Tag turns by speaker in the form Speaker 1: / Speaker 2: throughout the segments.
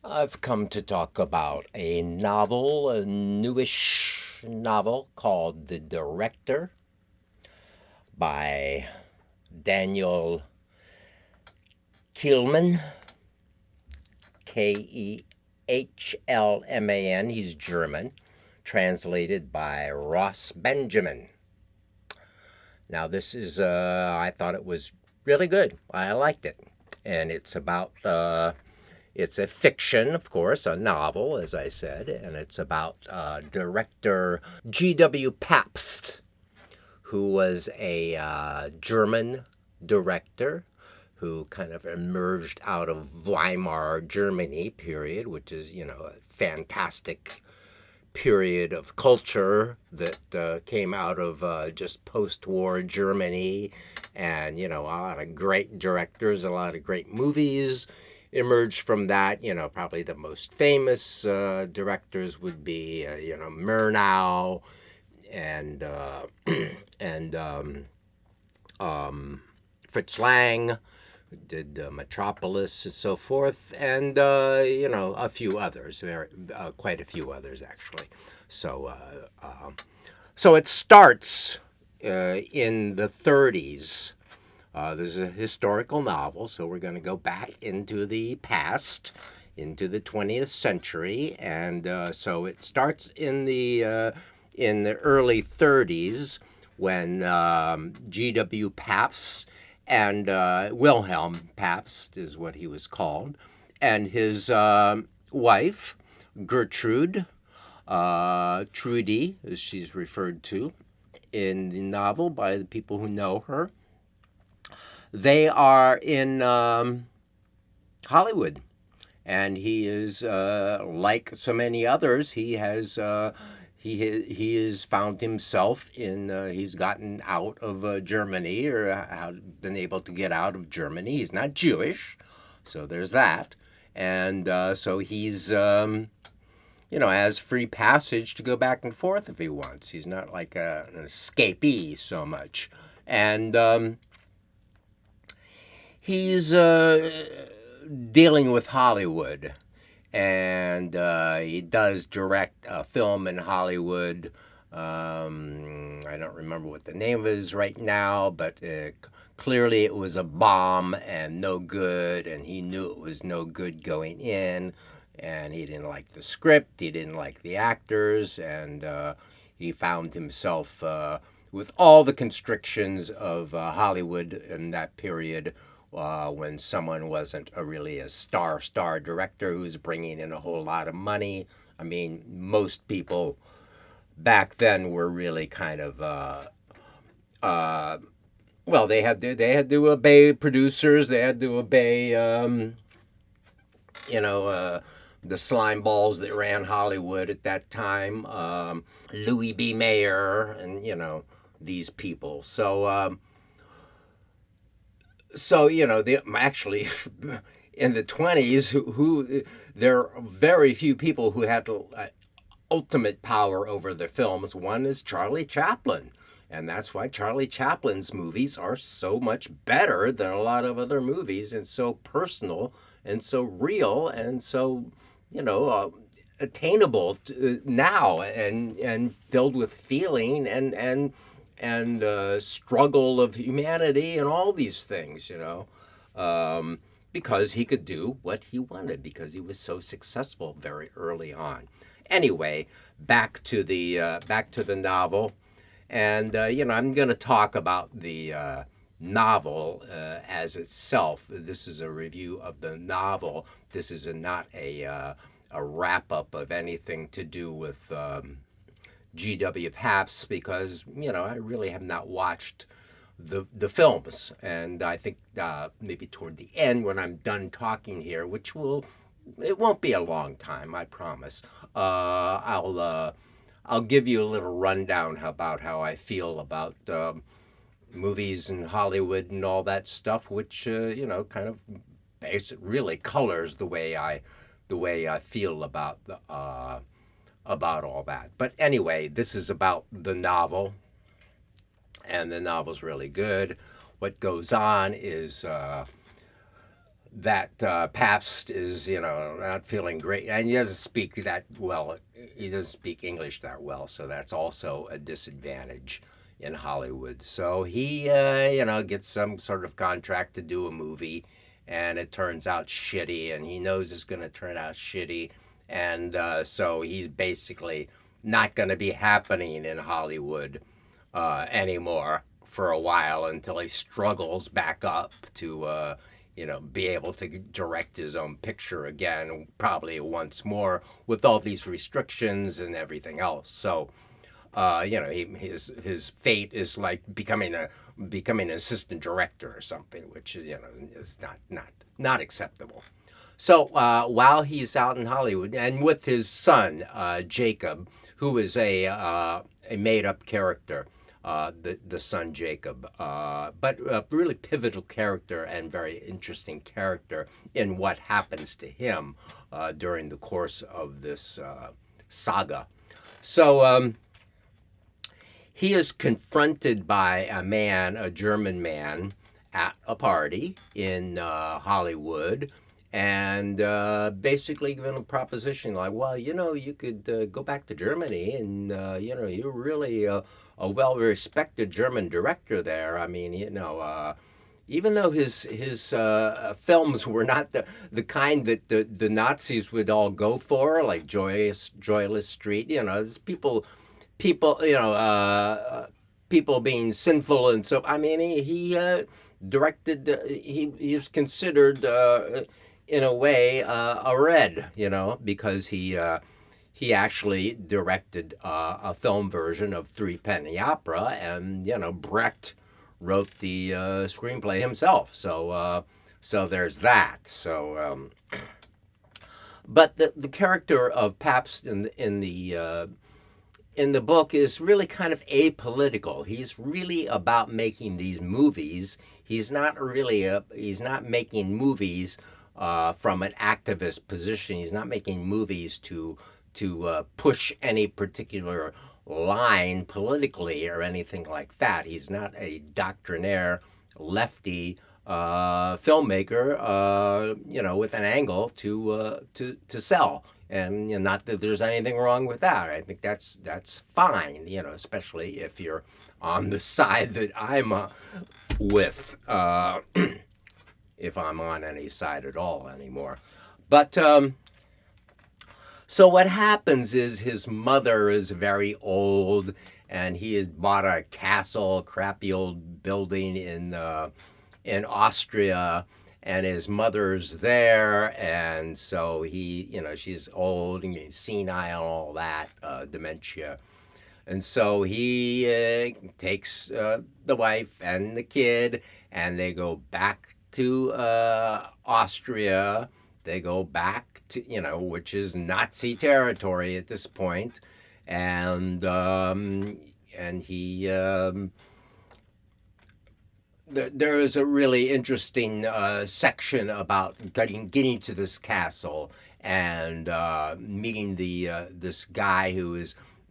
Speaker 1: I've come to talk about a novel, a newish novel called The Director by Daniel Kehlmann, Kehlman. He's German, translated by Ross Benjamin. Now, I thought it was really good. I liked it. And it's a fiction, of course, a novel, as I said, and it's about director G W Pabst, who was a German director who kind of emerged out of Weimar Germany period, which is, a fantastic period of culture that came out of just post-war Germany, and a lot of great directors, a lot of great movies emerged from that. Probably the most famous directors would be Murnau and and Fritz Lang, did Metropolis and so forth, and a few others, quite a few others actually. So so it starts in the 30s. This is a historical novel, so we're going to go back into the past, into the 20th century, and so it starts in the early 30s when G W Pabst and Wilhelm Pabst is what he was called, and his wife Gertrude, Trudy, as she's referred to in the novel by the people who know her. They are in Hollywood, and he is like so many others. He has found himself in. He's gotten out of Germany, or been able to get out of Germany. He's not Jewish, so there's that, and so he's has free passage to go back and forth if he wants. He's not like an escapee so much, and he's dealing with Hollywood, and he does direct a film in Hollywood. I don't remember what the name is right now, but clearly it was a bomb and no good, and he knew it was no good going in, and he didn't like the script, he didn't like the actors, and he found himself with all the constrictions of Hollywood in that period, when someone wasn't really a star director who's bringing in a whole lot of money. I mean, most people back then were really kind of well, they had to obey producers, they had to obey you know the slime balls that ran Hollywood at that time, Louis B. Mayer, and these people. So the actually in the 20s, who there are very few people who had ultimate power over their films. One is Charlie Chaplin, and that's why Charlie Chaplin's movies are so much better than a lot of other movies, and so personal and so real and so attainable now, and filled with feeling and struggle of humanity and all these things, because he could do what he wanted because he was so successful very early on. Anyway, back to the novel, and I'm going to talk about the novel as itself. This is a review of the novel. This is not a wrap up of anything to do with G W Pabst, because I really have not watched the films, and I think maybe toward the end, when I'm done talking here, it won't be a long time, I promise. I'll give you a little rundown about how I feel about movies and Hollywood and all that stuff, which kind of really colors the way I feel about all that. But anyway, this is about the novel, and the novel's really good. What goes on is that Pabst is, not feeling great, and he doesn't speak that well. He doesn't speak English that well, so that's also a disadvantage in Hollywood. So he, gets some sort of contract to do a movie, and it turns out shitty, and he knows it's going to turn out shitty, and so he's basically not going to be happening in Hollywood anymore for a while until he struggles back up to be able to direct his own picture again, probably once more with all these restrictions and everything else. So, his fate is like becoming an assistant director or something, which is not acceptable. So while he's out in Hollywood and with his son Jacob, who is a made up character, the son Jacob, but a really pivotal character and very interesting character in what happens to him during the course of this saga. So he is confronted by a German man, at a party in Hollywood, and basically given a proposition like, well, you could go back to Germany, and you're really a well-respected German director there. I mean, even though his films were not the kind that the Nazis would all go for, like Joyless Street, there's people, people being sinful, and so I mean, he directed. He was considered, in a way, a red, because he actually directed a film version of Three Penny Opera, and Brecht wrote the screenplay himself. So there's that. So, but the character of Pabst in the book is really kind of apolitical. He's really about making these movies. He's not making movies from an activist position. He's not making movies to push any particular line politically or anything like that. He's not a doctrinaire lefty filmmaker, with an angle to sell. And not that there's anything wrong with that. I think that's fine, especially if you're on the side that I'm with, if I'm on any side at all anymore. But so what happens is his mother is very old, and he has bought a castle, a crappy old building in Austria, and his mother's there, and so he, she's old and senile and all that, dementia. And so he takes the wife and the kid, and they go back to Austria. They go back to, which is Nazi territory at this point, and he. There is a really interesting section about getting to this castle and meeting this guy who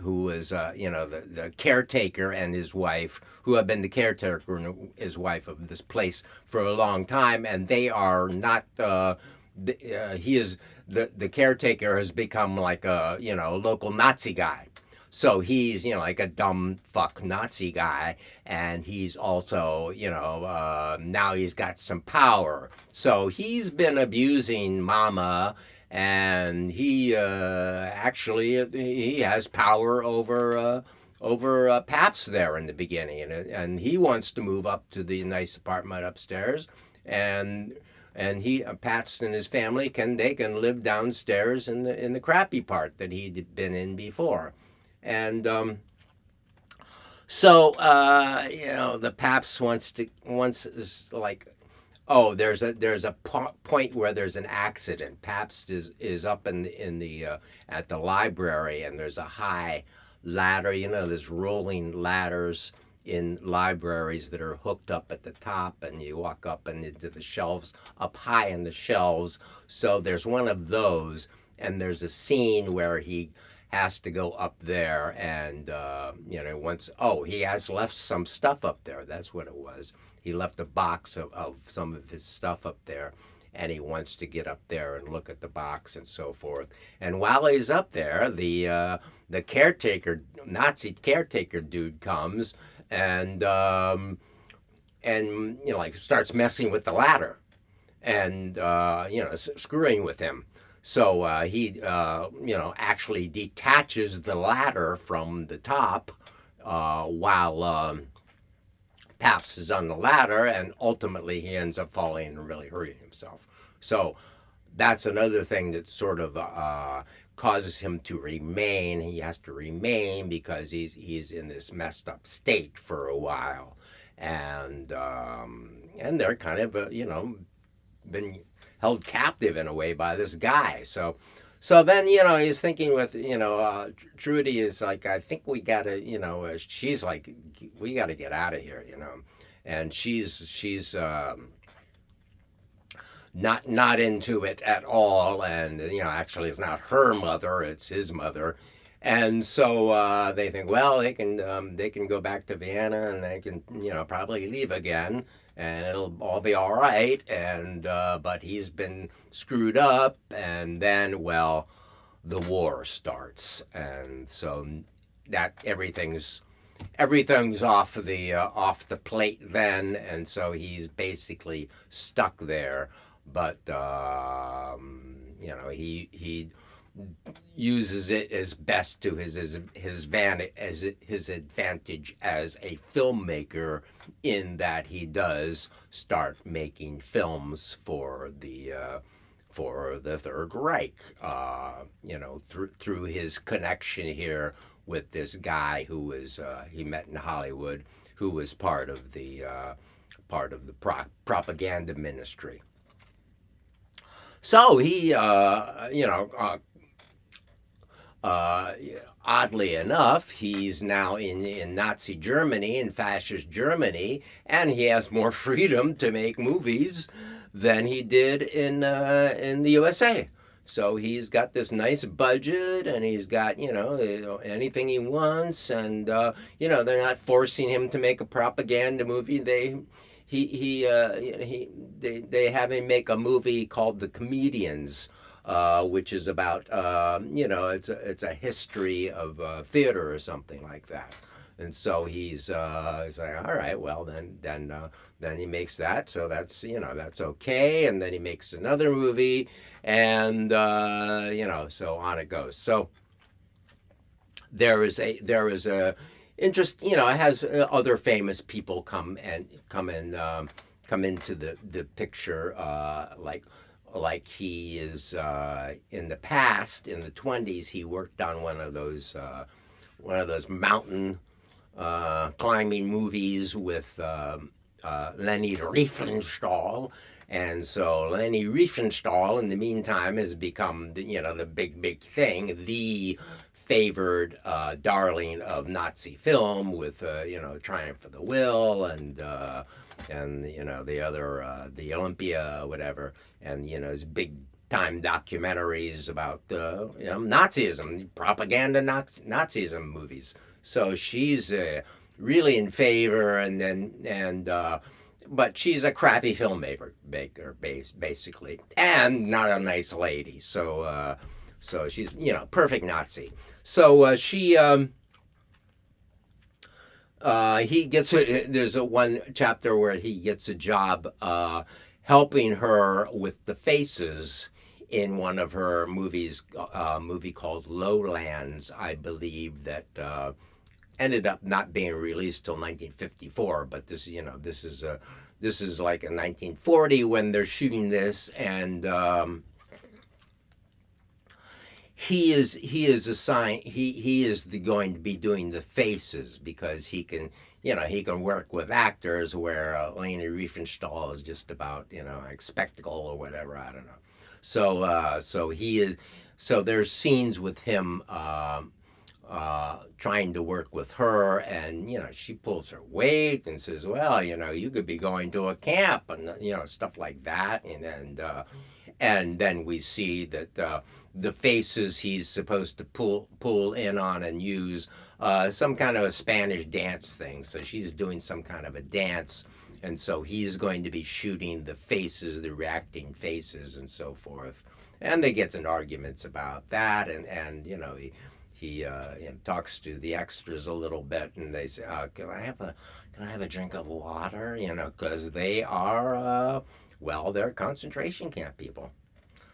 Speaker 1: was the caretaker and his wife, who have been the caretaker and his wife of this place for a long time, and they are not. He is the caretaker has become like a local Nazi guy. So he's, like a dumb fuck Nazi guy, and he's also, now he's got some power. So he's been abusing Mama, and he actually he has power over Pabst there in the beginning, and he wants to move up to the nice apartment upstairs, and he Pabst and his family can live downstairs in the crappy part that he'd been in before. And so the Pabst wants is like, oh, there's a point where there's an accident. Pabst is up in the at the library, and there's a high ladder. There's rolling ladders in libraries that are hooked up at the top, and you walk up and into the shelves, up high in the shelves. So there's one of those, and there's a scene where he has to go up there, and he has left some stuff up there. That's what it was. He left a box of some of his stuff up there, and he wants to get up there and look at the box and so forth. And while he's up there, the caretaker, Nazi caretaker dude comes and like starts messing with the ladder and screwing with him. So he actually detaches the ladder from the top while Pabst is on the ladder, and ultimately he ends up falling and really hurting himself. So that's another thing that sort of causes him to remain. He has to remain because he's in this messed up state for a while, and they're kind of been held captive in a way by this guy. So then, he's thinking with, Trudy is like, I think we gotta, she's like, we gotta get out of here, and she's not into it at all, and actually it's not her mother, it's his mother. And so they think, well, they can go back to Vienna, and they can probably leave again, and it'll all be all right. And but he's been screwed up, and then the war starts, and so that everything's off the plate then, and so he's basically stuck there. But he uses it as best to his advantage as a filmmaker, in that he does start making films for the Third Reich, through his connection here with this guy who was he met in Hollywood, who was part of the propaganda ministry. So he, oddly enough, he's now in Nazi Germany, in fascist Germany, and he has more freedom to make movies than he did in the USA. So he's got this nice budget, and he's got anything he wants, and they're not forcing him to make a propaganda movie. They have him make a movie called The Comedians, which is about it's a history of theater or something like that. And so he's like, all right, well then he makes that, so that's okay. And then he makes another movie, and so on it goes. So there is a interest. It has other famous people come into the picture, like he is in the past, in the 1920s, he worked on one of those mountain climbing movies with Leni Riefenstahl. And so Leni Riefenstahl, in the meantime, has become the big thing, the favored darling of Nazi film, with Triumph of the Will and the other the Olympia, whatever, and his big time documentaries about Nazism, propaganda Nazism movies. So she's really in favor, but she's a crappy filmmaker, basically, and not a nice lady. So she's perfect Nazi. So he gets there's one chapter where he gets a job helping her with the faces in one of her movies, a movie called Lowlands, I believe, that ended up not being released till 1954. But this is like in 1940 when they're shooting this, and he is assigned. He is going to be doing the faces, because he can work with actors, where Leni Riefenstahl is just about like spectacle or whatever. I don't know. So he is. So there's scenes with him trying to work with her, and she pulls her weight and says, well, you could be going to a camp, and stuff like that, and then we see that the faces he's supposed to pull in on and use some kind of a Spanish dance thing. So she's doing some kind of a dance And so he's going to be shooting the faces, the reacting faces, and so forth. And they get in arguments about that, and he talks to the extras a little bit, and they say, can I have a drink of water? Because they are, they're concentration camp people.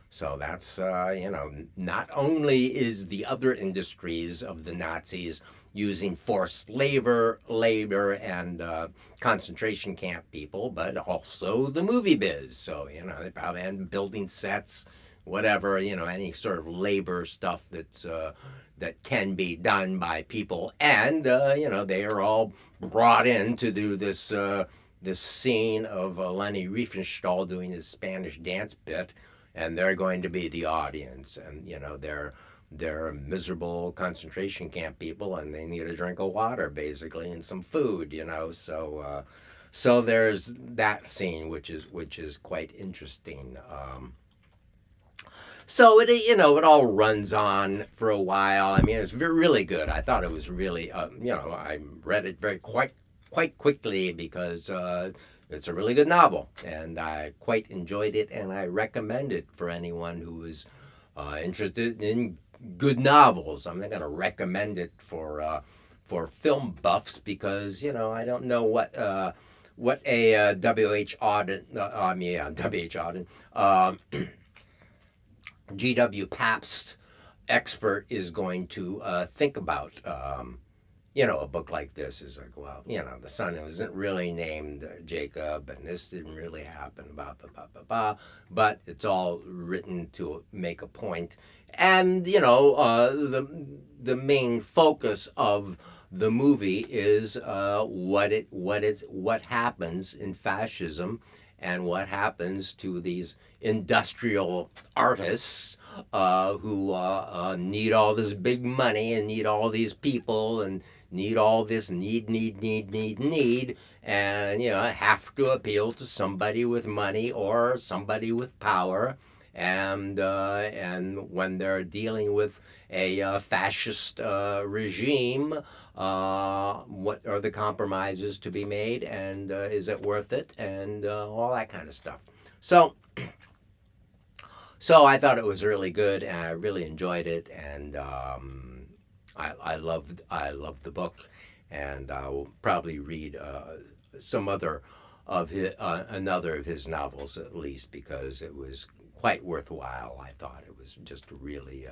Speaker 1: So that's, not only is the other industries of the Nazis using forced labor and concentration camp people, but also the movie biz. So, they probably and building sets, whatever, any sort of labor stuff that can be done by people. And, they are all brought in to do this scene of Leni Riefenstahl doing his Spanish dance bit, and they're going to be the audience, and they're miserable concentration camp people, and they need a drink of water basically and some food, so there's that scene which is quite interesting. So it all runs on for a while. I mean, it's really good. I thought it was really I read it quite quickly because it's a really good novel, and I quite enjoyed it, and I recommend it for anyone who is interested in good novels. I'm not going to recommend it for film buffs because I don't know what a W.H. Auden, W.H. Auden, G W Pabst expert is going to think about. A book like this is like, the son wasn't really named Jacob, and this didn't really happen, but it's all written to make a point. And, the main focus of the movie is what happens in fascism and what happens to these industrial artists who need all this big money and need all these people and need all this need, and have to appeal to somebody with money or somebody with power, and when they're dealing with a fascist regime, what are the compromises to be made, and is it worth it, and all that kind of stuff. So I thought it was really good, and I really enjoyed it, and I loved the book, and I will probably read some other of another of his novels at least, because it was quite worthwhile. I thought it was just really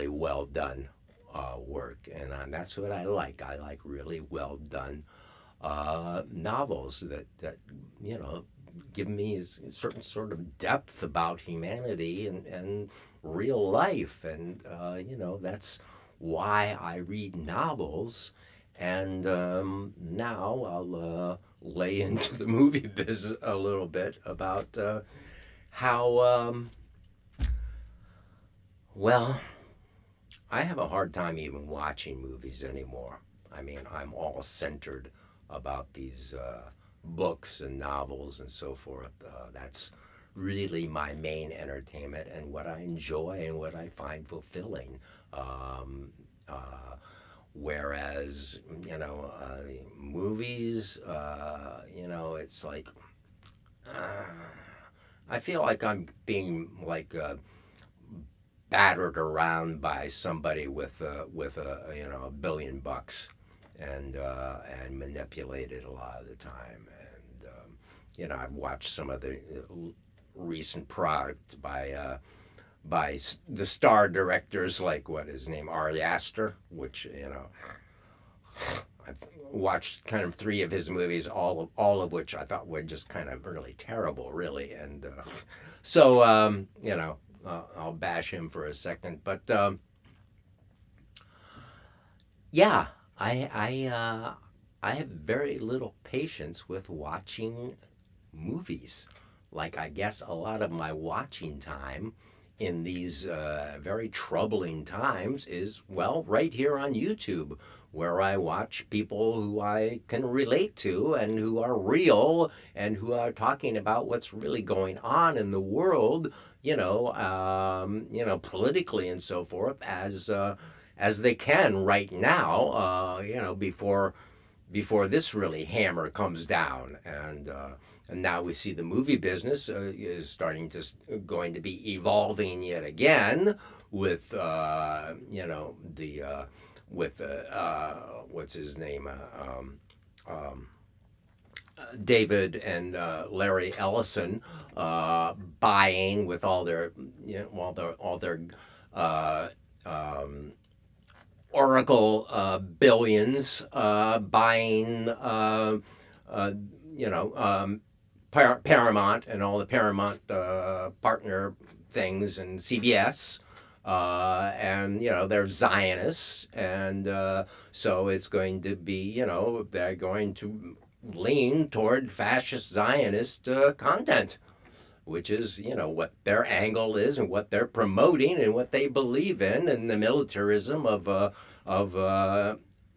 Speaker 1: well done work, and that's what I like. I like really well done novels that give me a certain sort of depth about humanity and real life, and that's why I read novels. And now I'll lay into the movie biz a little bit about how I have a hard time even watching movies anymore. I mean, I'm all centered about these books and novels and so forth. That's really my main entertainment and what I enjoy and what I find fulfilling. Whereas, movies, it's like, I feel like I'm being like battered around by somebody with $1 billion and manipulated a lot of the time. And I've watched some of the recent product by the star directors, like what his name, Ari Aster, which I've watched kind of 3 of his movies, all of which I thought were just kind of really terrible, really. And so I'll bash him for a second, but yeah, I have very little patience with watching movies. Like, I guess a lot of my watching time in these very troubling times is, right here on YouTube, where I watch people who I can relate to and who are real and who are talking about what's really going on in the world, politically and so forth, as they can right now, before before this really hammer comes down. And now we see the movie business is starting to going to be evolving yet again with the with what's his name David and Larry Ellison buying with all their all their uh, um, Oracle billions buying uh, you know Paramount and all the Paramount partner things and CBS. And they're Zionists, and so it's going to be they're going to lean toward fascist Zionist content, which is what their angle is and what they're promoting and what they believe in, and the militarism of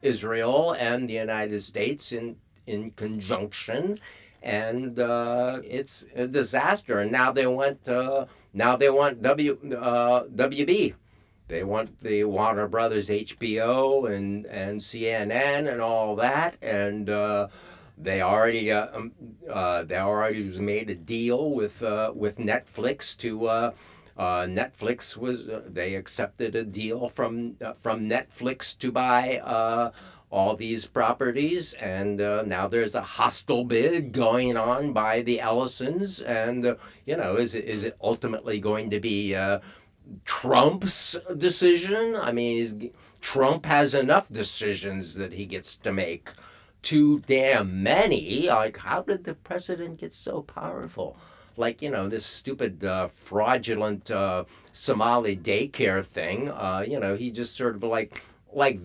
Speaker 1: Israel and the United States in conjunction, and it's a disaster. And now they want WB. They want the Warner Brothers HBO and CNN and all that, and they already made a deal with Netflix to. Netflix was they accepted a deal from Netflix to buy all these properties, and now there's a hostile bid going on by the Ellisons, and is it ultimately going to be Trump's decision? I mean, Trump has enough decisions that he gets to make. Too damn many. Like, how did the president get so powerful? Like, this stupid fraudulent Somali daycare thing. He just sort of like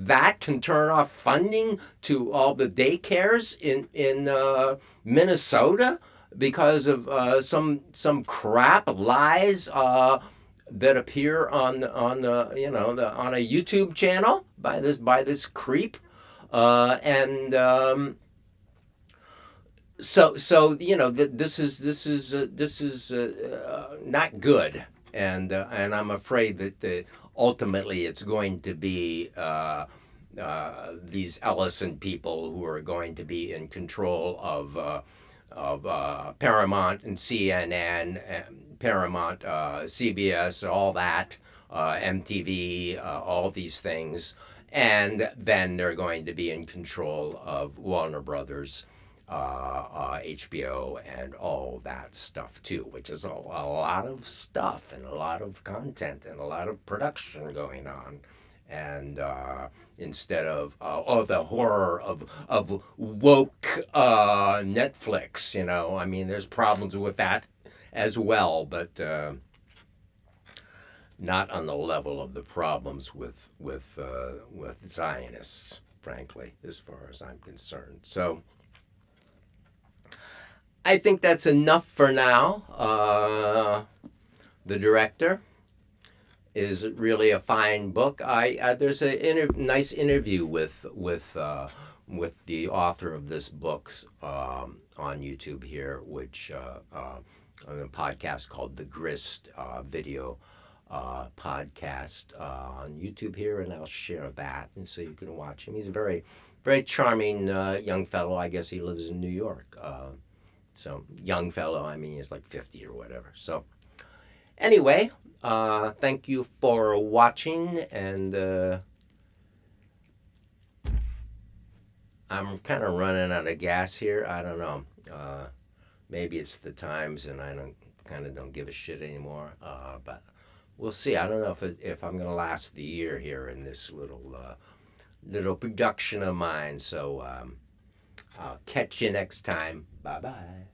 Speaker 1: that can turn off funding to all the daycares in Minnesota because of some crap lies that appear on on a YouTube channel by this creep. And so this is not good, and I'm afraid that ultimately it's going to be these Ellison people who are going to be in control of Paramount and CNN, and Paramount, CBS, all that, MTV, all these things. And then they're going to be in control of Warner Brothers, HBO, and all that stuff too, which is a lot of stuff and a lot of content and a lot of production going on. And instead of the horror of woke Netflix, I mean, there's problems with that as well, but not on the level of the problems with Zionists, frankly, as far as I'm concerned. So I think that's enough for now. The Director is really a fine book. There's a nice interview with the author of this book on YouTube here, which on a podcast called The Grist video podcast on YouTube here, and I'll share that, and so you can watch him. He's a very, very charming young fellow. I guess he lives in New York. So young fellow, I mean, he's like 50 or whatever. So anyway, thank you for watching, and I'm kind of running out of gas here. I don't know. Maybe it's the times, and I don't give a shit anymore. But we'll see. I don't know if I'm gonna last the year here in this little production of mine. So I'll catch you next time. Bye bye.